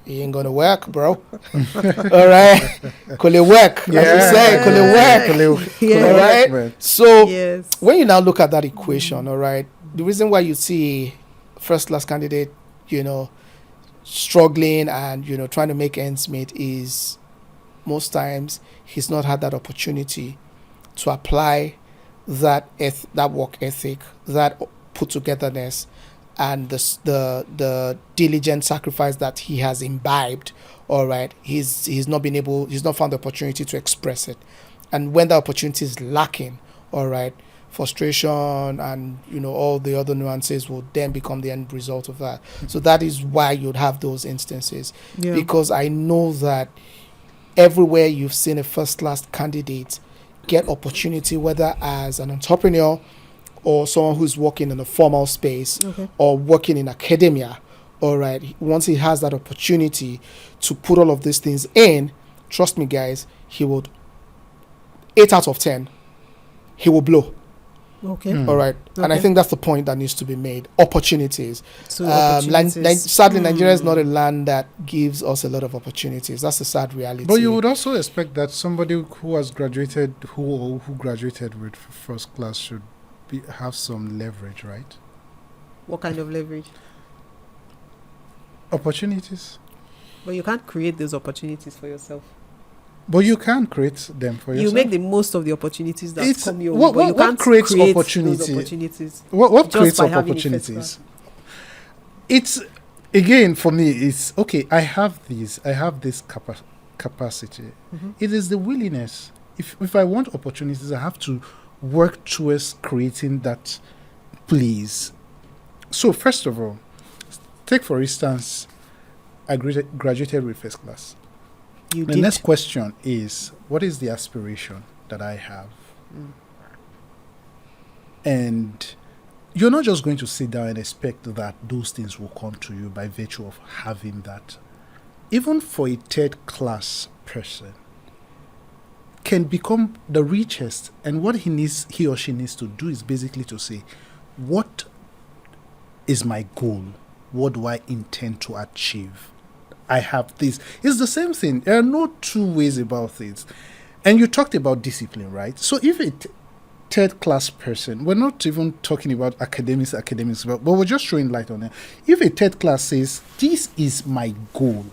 Speaker 1: it ain't gonna work, bro. All right. Could it work? As you say, could it work? All right. So when you now look at that equation, all right, the reason why you see first class candidate, struggling and trying to make ends meet is most times he's not had that opportunity to apply that work ethic, that put togetherness, and the diligent sacrifice that he has imbibed. All right, he's not found the opportunity to express it, and when the opportunity is lacking, all right, frustration and all the other nuances will then become the end result of that. So that is why you'd have those instances, because I know that everywhere you've seen a first class candidate get opportunity, whether as an entrepreneur or someone who's working in a formal space or working in academia, all right, once he has that opportunity to put all of these things in, trust me guys, he would 8 out of 10 he will blow. All right. And I think that's the point that needs to be made. Opportunities. So sadly, Nigeria is not a land that gives us a lot of opportunities. That's a sad reality.
Speaker 3: But you would also expect that somebody who has graduated, who graduated with first class should have some leverage, right?
Speaker 2: What kind of leverage?
Speaker 3: Opportunities.
Speaker 2: But you can't create those opportunities for yourself.
Speaker 3: But you can create them for yourself.
Speaker 2: You make the most of the opportunities that come your way.
Speaker 3: What, what creates opportunities? What creates opportunities? It's, again, for me, it's, okay, I have this capacity. It is the willingness. If I want opportunities, I have to work towards creating that, please. So, first of all, take, for instance, I graduated with first class. The next question is, what is the aspiration that I have? And you're not just going to sit down and expect that those things will come to you by virtue of having that. Even for a third class person, can become the richest, and what he or she needs to do is basically to say, what is my goal? What do I intend to achieve? I have this. It's the same thing. There are no two ways about things. And you talked about discipline, right? So if a third class person, we're not even talking about academics, but we're just showing light on it. If a third class says, this is my goal,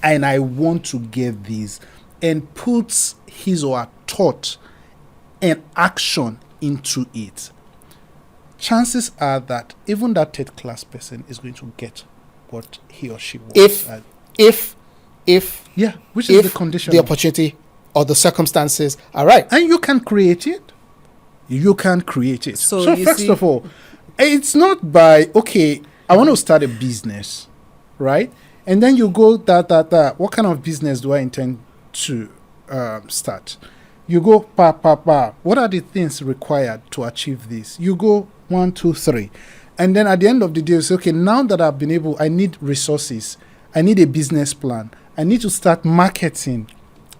Speaker 3: and I want to get this, and puts his or her thought and action into it, chances are that even that third class person is going to get what he or she wants. Which is the condition,
Speaker 1: the opportunity or the circumstances are right,
Speaker 3: and you can create it. So first of all, it's not by I want to start a business, right? And then you go that. What kind of business do I intend to start? You go pa. What are the things required to achieve this? You go 1, 2, 3, and then at the end of the day, you say, okay, now that I've been able, I need resources. I need a business plan. I need to start marketing.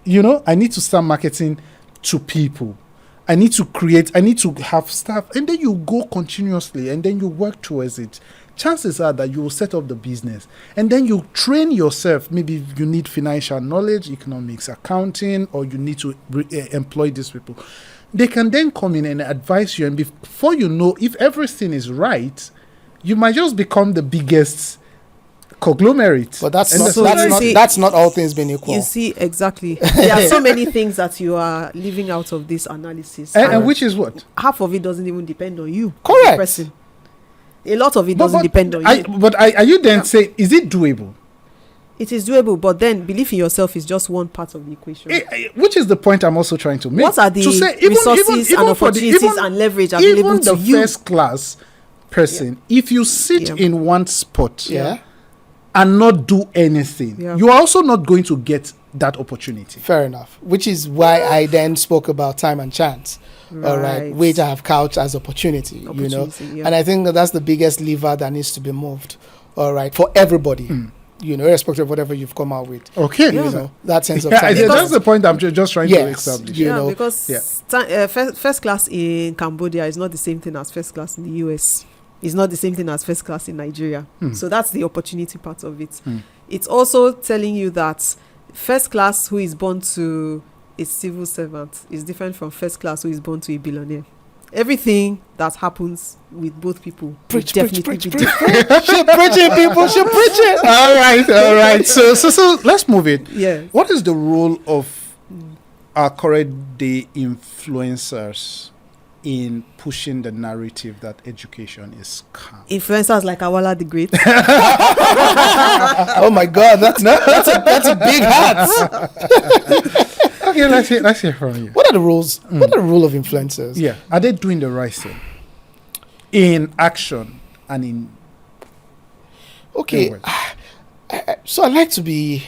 Speaker 3: I need to start marketing to people. I need to have staff. And then you go continuously and then you work towards it. Chances are that you will set up the business. And then you train yourself. Maybe you need financial knowledge, economics, accounting, or you need to employ these people. They can then come in and advise you. And before you know, if everything is right, you might just become the biggest conglomerate.
Speaker 1: But that's not all things being equal.
Speaker 2: You see, exactly. There are so many things that you are leaving out of this analysis.
Speaker 3: And which is what?
Speaker 2: Half of it doesn't even depend on you.
Speaker 1: Correct.
Speaker 2: Person. A lot of it doesn't depend on you.
Speaker 3: But are you then saying, is it doable?
Speaker 2: It is doable, but then belief in yourself is just one part of the equation.
Speaker 3: Which is the point I'm also trying to make.
Speaker 2: What are the resources and opportunities and leverage available to you?
Speaker 3: Even the first class person, if you sit in one spot and not do anything, you are also not going to get that opportunity.
Speaker 1: Fair enough. Which is why I then spoke about time and chance. All right, which I have couched as opportunity. And I think that's the biggest lever that needs to be moved. All right, for everybody. Irrespective of whatever you've come out with.
Speaker 3: Okay.
Speaker 1: That sense of time.
Speaker 3: That's the point I'm just trying to establish.
Speaker 2: Because first class in Cambodia is not the same thing as first class in the US. It's not the same thing as first class in Nigeria. So that's the opportunity part of it. It's also telling you that first class who is born to a civil servant is different from first class who is born to a billionaire. Everything that happens with both people
Speaker 1: preach.
Speaker 2: Different.
Speaker 1: She preaching, people. She preaching.
Speaker 3: All right. So let's move it.
Speaker 2: Yeah.
Speaker 3: What is the role of our current day influencers in pushing the narrative that education is scam?
Speaker 2: Influencers like Awala The Great.
Speaker 1: Oh my God, that's a big hat.
Speaker 3: Okay, let's hear from you.
Speaker 1: What are the rules? What are the rule of influencers?
Speaker 3: Yeah, are they doing the right thing in action and in?
Speaker 1: Okay, so I like to be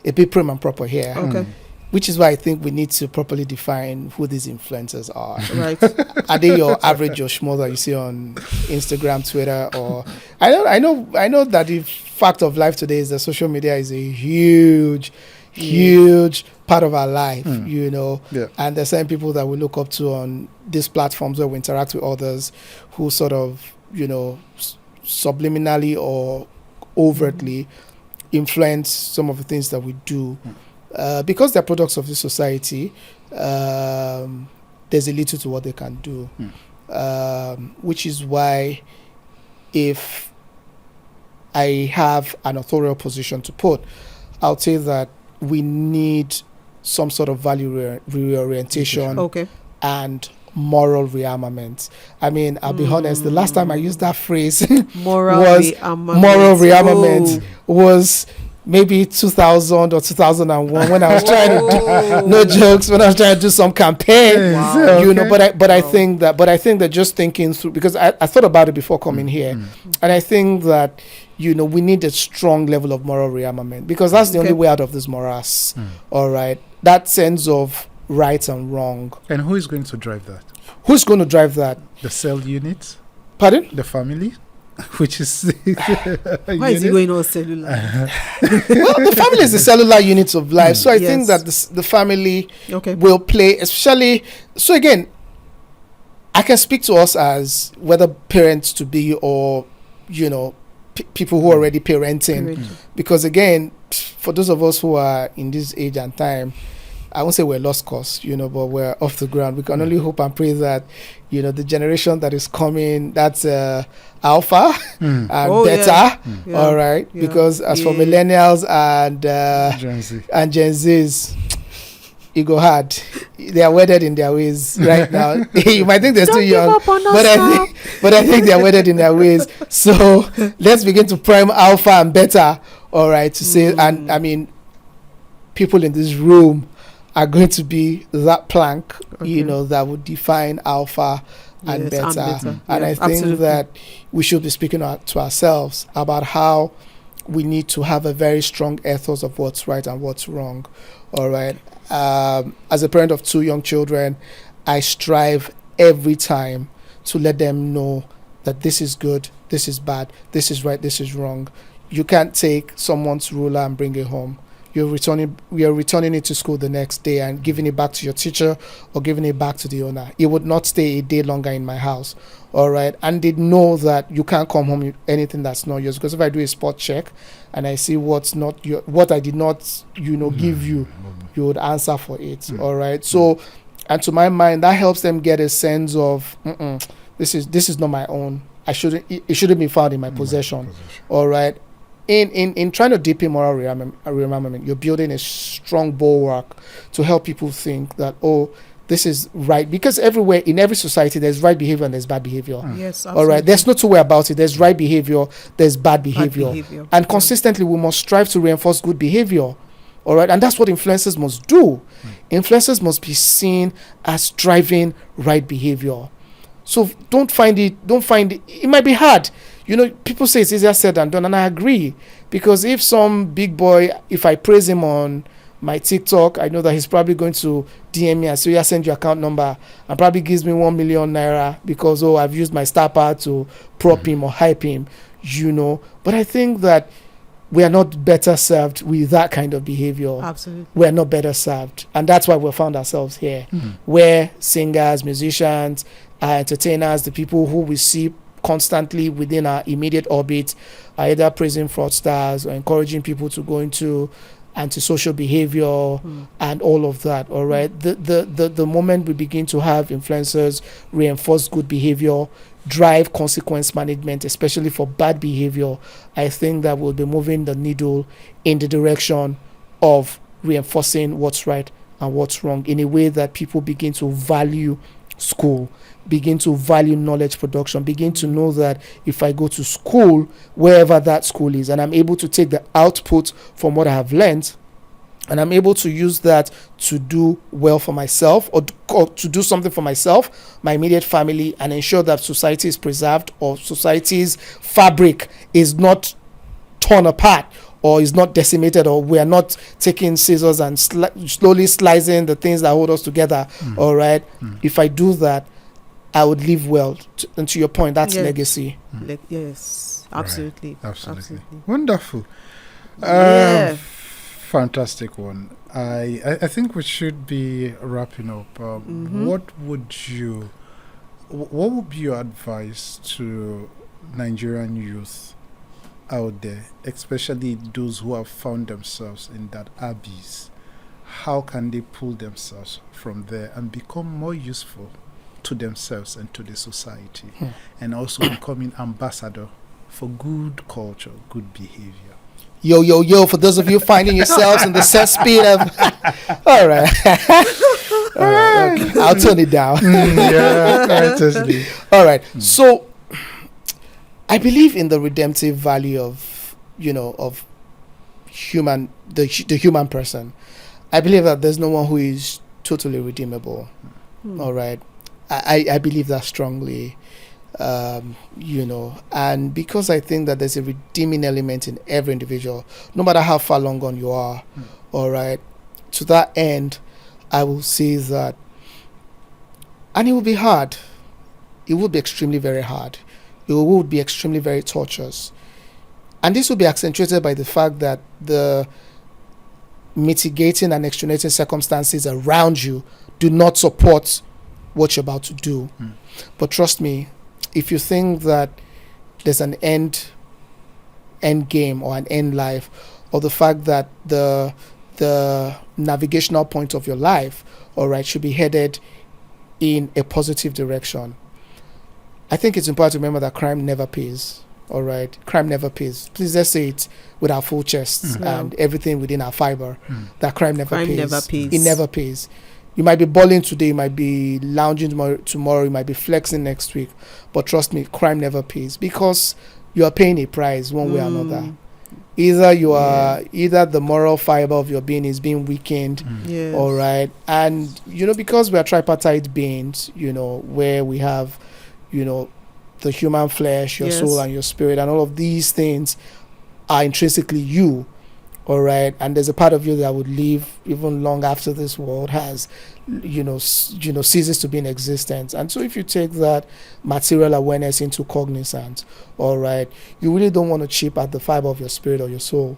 Speaker 1: a bit prim and proper here.
Speaker 2: Okay.
Speaker 1: Which is why I think we need to properly define who these influencers are.
Speaker 2: Right.
Speaker 1: Are they your average Joe Schmo that you see on Instagram, Twitter, or I know that the fact of life today is that social media is a huge part of our life, and there's certain people that we look up to on these platforms where we interact with others who sort of, subliminally or overtly influence some of the things that we do. Because they're products of the society, there's a little to what they can do, which is why if I have an authorial position to put, I'll say that we need some sort of value reorientation and moral rearmament. I mean, I'll be honest, the last time I used that phrase moral rearmament was maybe 2000 or 2001 when I was trying to do, no jokes, when I was trying to do some campaign, I think that just thinking through, because I thought about it before coming here, and I think that, we need a strong level of moral rearmament, because that's the only way out of this morass. All right. That sense of right and wrong.
Speaker 3: And who is going to drive that?
Speaker 1: Who's going to drive that?
Speaker 3: The cell unit?
Speaker 1: Pardon?
Speaker 3: The family? Which is
Speaker 2: why is he going on cellular?
Speaker 1: Well, the family is the cellular units of life, so I think that the family will play, especially. So again, I can speak to us as whether parents to be or people who are already parenting, because again, for those of us who are in this age and time, I won't say we're lost cause, but we're off the ground. We can only hope and pray that, the generation that is coming, that's alpha and beta, all right? Yeah. Because as for millennials and Gen Zs, it go hard. They are wedded in their ways right now. You might think they're still young, but I think they are wedded in their ways. So let's begin to prime alpha and beta, all right, to say, and I mean, people in this room are going to be that plank, that would define alpha and better. And
Speaker 2: Yeah,
Speaker 1: I think
Speaker 2: absolutely.
Speaker 1: that we should be speaking to ourselves about how we need to have a very strong ethos of what's right and what's wrong. All right. As a parent of 2 young children, I strive every time to let them know that this is good, this is bad, this is right, this is wrong. You can't take someone's ruler and bring it home. You're returning it to school the next day and giving it back to your teacher or giving it back to the owner. It would not stay a day longer in my house. All right. And they know that you can't come home with anything that's not yours, because if I do a spot check and I see what's not your, what I did not, give you, you would answer for it. All right. So, and to my mind, that helps them get a sense of this is not my own. It shouldn't be found in my possession. All right. In trying to deepen moral rearmament, you're building a strong bulwark to help people think that, this is right, because everywhere in every society there's right behavior and there's bad behavior.
Speaker 2: Yes, absolutely.
Speaker 1: All right, there's no two way about it. There's right behavior, there's bad behavior. And consistently we must strive to reinforce good behavior. All right, and that's what influencers must do. Influencers must be seen as driving right behavior. So don't find it. It might be hard. People say it's easier said than done, and I agree. Because if some big boy, if I praise him on my TikTok, I know that he's probably going to DM me and say, send your account number, and probably gives me 1 million naira because, I've used my star power to prop him or hype him, But I think that we are not better served with that kind of behavior.
Speaker 2: Absolutely.
Speaker 1: We are not better served. And that's why we found ourselves here, where singers, musicians, entertainers, the people who we see constantly within our immediate orbit are either praising fraudsters or encouraging people to go into antisocial behavior and all of that. All right. The moment we begin to have influencers reinforce good behavior, drive consequence management, especially for bad behavior, I think that we'll be moving the needle in the direction of reinforcing what's right and what's wrong in a way that people begin to value school, begin to value knowledge production, begin to know that if I go to school, wherever that school is, and I'm able to take the output from what I have learned, and I'm able to use that to do well for myself or to do something for myself, my immediate family, and ensure that society is preserved or society's fabric is not torn apart or is not decimated, or we are not taking scissors and slowly slicing the things that hold us together. All right. If I do that, I would live well. And to your point, that's legacy.
Speaker 2: Yes, absolutely.
Speaker 3: Right. Absolutely. Wonderful. Fantastic one. I think we should be wrapping up. What would be your advice to Nigerian youth out there, especially those who have found themselves in that abyss? How can they pull themselves from there and become more useful to themselves and to the society, and also becoming ambassador for good culture, good behavior?
Speaker 1: Yo, for those of you finding yourselves in the cesspit of all right. Okay. I'll turn it down. All right. So I believe in the redemptive value of of the human person. I believe that there's no one who is totally redeemable. All right. I believe that strongly. And because I think that there's a redeeming element in every individual, no matter how far long gone you are. All right. To that end, I will say that, and it will be hard. It will be extremely very hard. It will be extremely very torturous. And this will be accentuated by the fact that the mitigating and extenuating circumstances around you do not support what you're about to do. But trust me, if you think that there's an end game or an end life, or the fact that the navigational point of your life, all right, should be headed in a positive direction, I think it's important to remember that crime never pays. All right, crime never pays. Please, let's say it with our full chests and everything within our fiber. That crime never pays. It never pays. You might be balling today, you might be lounging tomorrow, you might be flexing next week, but trust me, crime never pays, because you are paying a price one way or another. Either you are, either the moral fiber of your being is being weakened,
Speaker 2: Yes.
Speaker 1: all right, and because we are tripartite beings, where we have, the human flesh, your soul, and your spirit, and all of these things are intrinsically you, all right, and there's a part of you that would live even long after this world has, ceases to be in existence. And so if you take that material awareness into cognizance, all right, you really don't want to chip at the fiber of your spirit or your soul,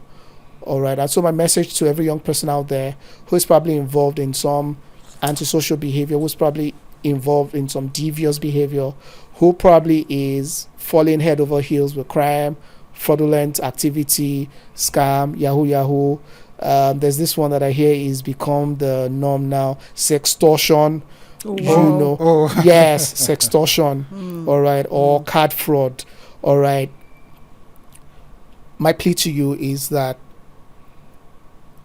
Speaker 1: all right. And so my message to every young person out there who is probably involved in some antisocial behavior, who's probably involved in some devious behavior, who probably is falling head over heels with crime, fraudulent activity, scam, yahoo. There's this one that I hear is become the norm now, sextortion. Yes, sextortion, all right, or card fraud, all right. My plea to you is that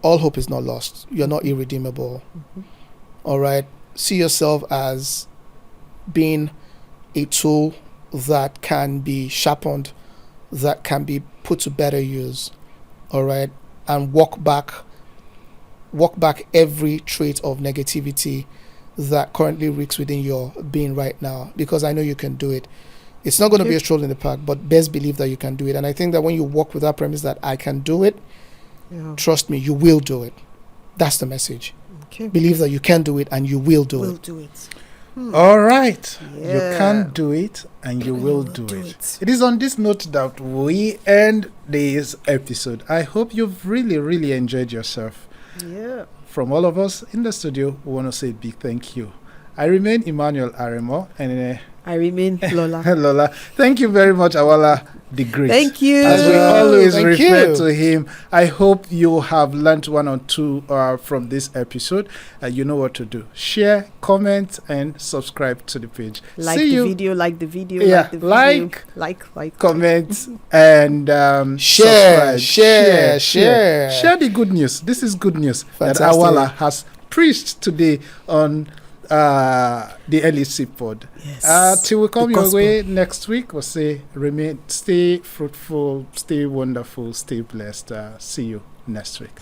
Speaker 1: all hope is not lost. You're not irredeemable, all right. See yourself as being a tool that can be sharpened, that can be put to better use, all right, and walk back every trait of negativity that currently reeks within your being right now, because I know you can do it. It's not going to be a stroll in the park, but best believe that you can do it. And I think that when you walk with that premise that I can do it, trust me, you will do it. That's the message. Believe that you can do it and you will do it.
Speaker 3: All right. You can do it and you will do it. It is on this note that we end this episode. I hope you've really, really enjoyed yourself.
Speaker 2: Yeah.
Speaker 3: From all of us in the studio, we want to say a big thank you. I remain Emmanuel Aremo, and
Speaker 2: I remain Lola.
Speaker 3: Lola. Thank you very much, Awala The Great.
Speaker 2: Thank you.
Speaker 3: As we always refer to him. I hope you have learned one or two from this episode. You know what to do. Share, comment, and subscribe to the page.
Speaker 2: Like the video, like the video.
Speaker 3: Like, comment, and
Speaker 1: share.
Speaker 3: Share the good news. This is good news that Awala has preached today on the LEC pod.
Speaker 2: Yes.
Speaker 3: Till we come your way next week, we'll say stay fruitful, stay wonderful, stay blessed. See you next week.